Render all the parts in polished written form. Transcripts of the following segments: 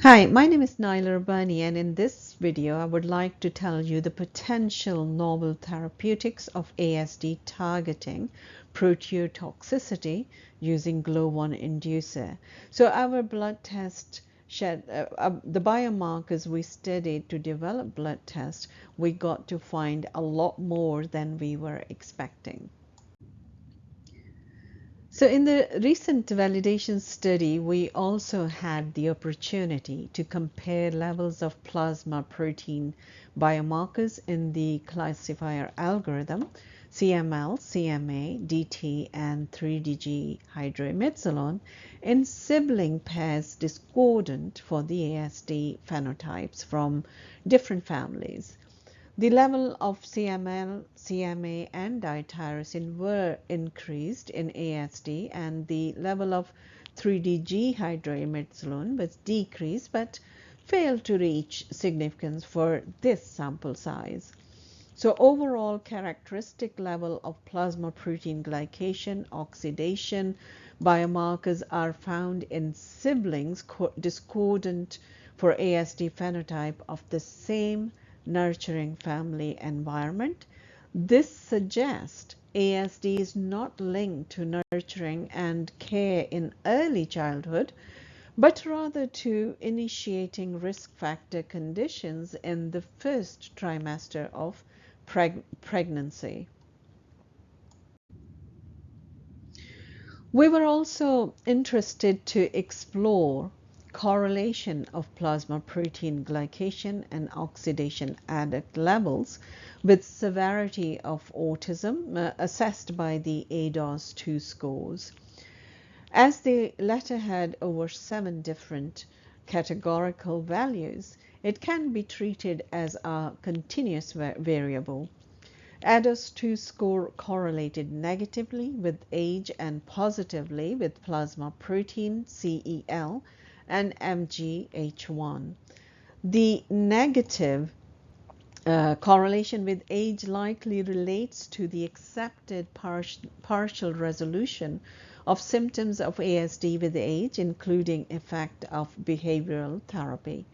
Hi, my name is Naila Rabbani, and in this video I would like to tell you the potential novel therapeutics of ASD targeting proteotoxicity using Glo1inducer. So our blood test the biomarkers we studied to develop blood tests, we got to find a lot more than we were expecting. So in the recent validation study, we also had the opportunity to compare levels of plasma protein biomarkers in the classifier algorithm, CML, CMA, DT, and 3DG hydroimidazolone in sibling pairs discordant for the ASD phenotypes from different families. The level of CML, CMA, and dietary were increased in ASD, and the level of 3DG hydroimidazolone was decreased but failed to reach significance for this sample size. So overall characteristic level of plasma protein glycation, oxidation biomarkers are found in siblings discordant for ASD phenotype of the same nurturing family environment. This suggests ASD is not linked to nurturing and care in early childhood, but rather to initiating risk factor conditions in the first trimester of pregnancy. We were also interested to explore correlation of plasma protein glycation and oxidation adduct levels with severity of autism assessed by the ADOS-2 scores. As the latter had over 7 different categorical values, it can be treated as a continuous variable. ADOS-2 score correlated negatively with age and positively with plasma protein CEL and MGH1. The negative correlation with age likely relates to the accepted partial resolution of symptoms of ASD with age, including effect of behavioral therapy.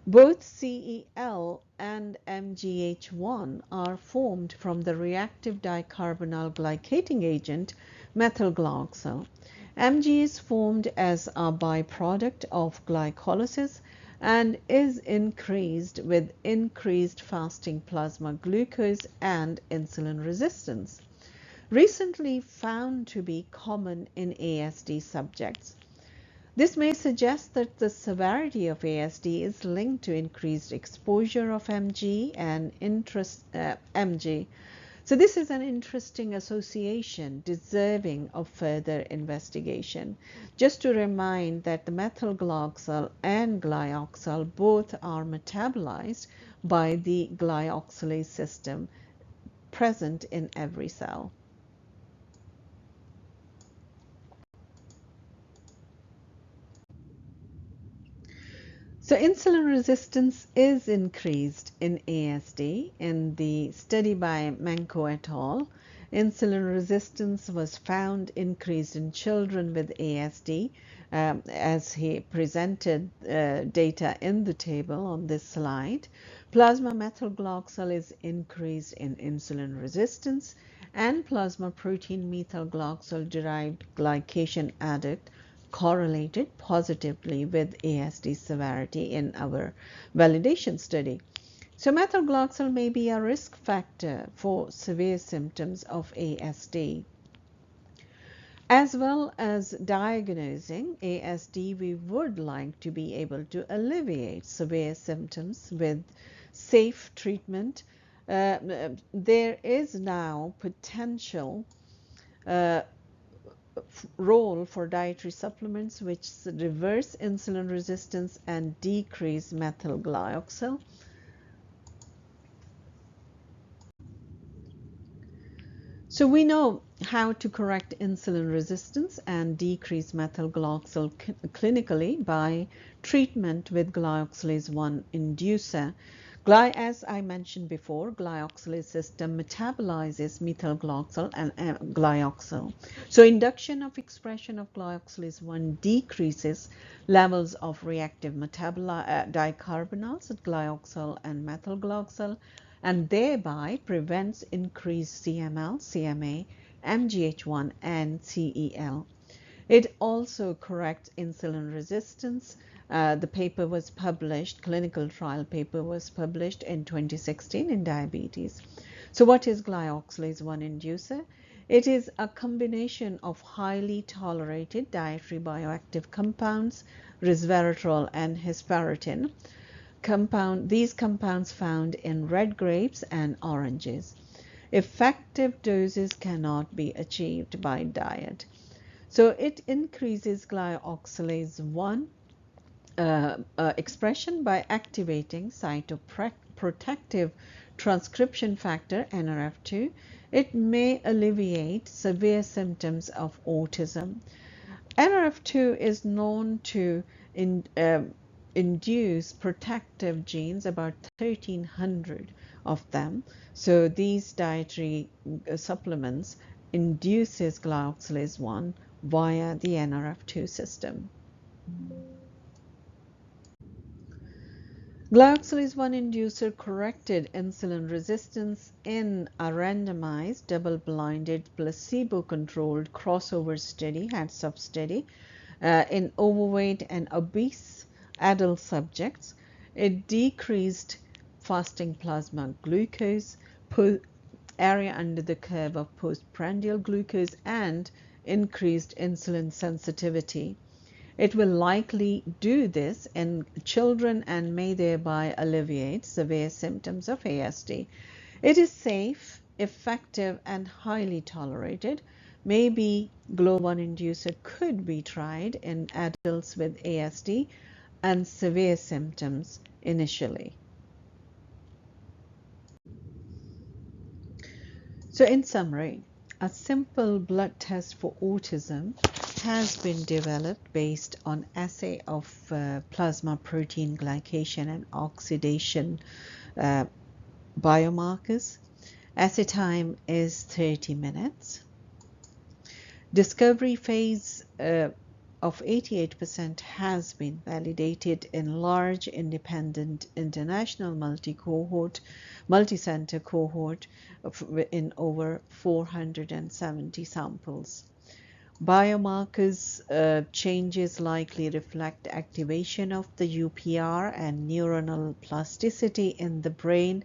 Both CEL and MGH1 are formed from the reactive dicarbonyl glycating agent methylglyoxal. Mg is formed as a byproduct of glycolysis and is increased with increased fasting plasma glucose and insulin resistance, recently found to be common in ASD subjects. This may suggest that the severity of ASD is linked to increased exposure of Mg and Mg. So this is an interesting association deserving of further investigation. Just to remind that the methylglyoxal and glyoxal both are metabolized by the glyoxylase system present in every cell. So insulin resistance is increased in ASD. In the study by Manko et al., insulin resistance was found increased in children with ASD, as he presented data in the table on this slide. Plasma methylglyoxal is increased in insulin resistance, and plasma protein methylglyoxal derived glycation adduct correlated positively with ASD severity in our validation study. So methylglyoxal may be a risk factor for severe symptoms of ASD. As well as diagnosing ASD, we would like to be able to alleviate severe symptoms with safe treatment. There is now potential role for dietary supplements which reverse insulin resistance and decrease methylglyoxal. So we know how to correct insulin resistance and decrease methylglyoxal clinically by treatment with glyoxylase 1 inducer As I mentioned before, glyoxylase system metabolizes methylglyoxal and glyoxal. So induction of expression of glyoxylase 1 decreases levels of reactive dicarbonyls, glyoxal and methylglyoxal, and thereby prevents increased CML, CMA, MGH1 and CEL. It also corrects insulin resistance. The paper was published, clinical trial paper was published in 2016 in diabetes. So what is glyoxylase 1 inducer? It is a combination of highly tolerated dietary bioactive compounds, resveratrol and hesperetin. These compounds found in red grapes and oranges. Effective doses cannot be achieved by diet. So it increases glyoxylase 1 expression by activating cytoprotective transcription factor NRF2. It may alleviate severe symptoms of autism. NRF2 is known to induce protective genes, about 1,300 of them. So these dietary supplements induces glyoxylase 1 via the NRF2 system. Glyoxylase 1 inducer corrected insulin resistance in a randomized, double-blinded, placebo-controlled crossover study, heads-up study, in overweight and obese adult subjects. It decreased fasting plasma glucose, area under the curve of postprandial glucose, and increased insulin sensitivity. It will likely do this in children and may thereby alleviate severe symptoms of ASD. It is safe, effective, and highly tolerated. Maybe Glo1 inducer could be tried in adults with ASD and severe symptoms initially. So in summary, a simple blood test for autism has been developed based on assay of plasma protein glycation and oxidation biomarkers. Assay time is 30 minutes. Discovery phase of 88% has been validated in large independent international multi-center cohort in over 470 samples. Biomarkers changes likely reflect activation of the UPR and neuronal plasticity in the brain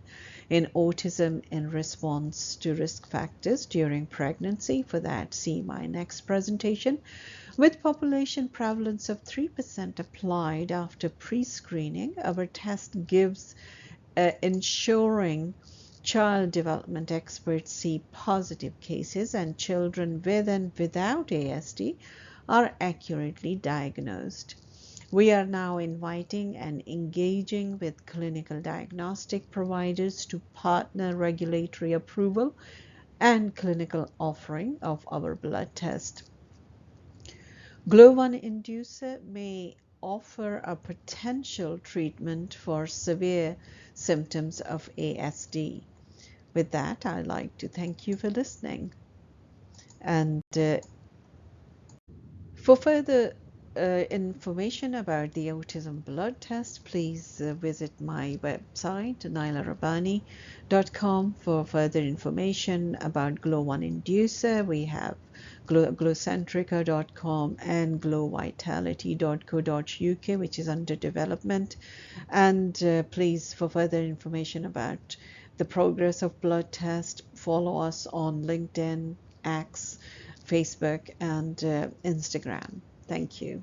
in autism in response to risk factors during pregnancy. For that, see my next presentation. With population prevalence of 3% applied after pre-screening, our test gives ensuring child development experts see positive cases and children with and without ASD are accurately diagnosed. We are now inviting and engaging with clinical diagnostic providers to partner regulatory approval and clinical offering of our blood test. Glo1inducer may offer a potential treatment for severe symptoms of ASD. With that, I'd like to thank you for listening. And for further information about the autism blood test, please visit my website, nailarabani.com. For further information about Glo1inducer, we have glocentrica.com and glovitality.co.uk, which is under development. And please, for further information about the progress of blood test, follow us on LinkedIn, X, Facebook, and Instagram. Thank you.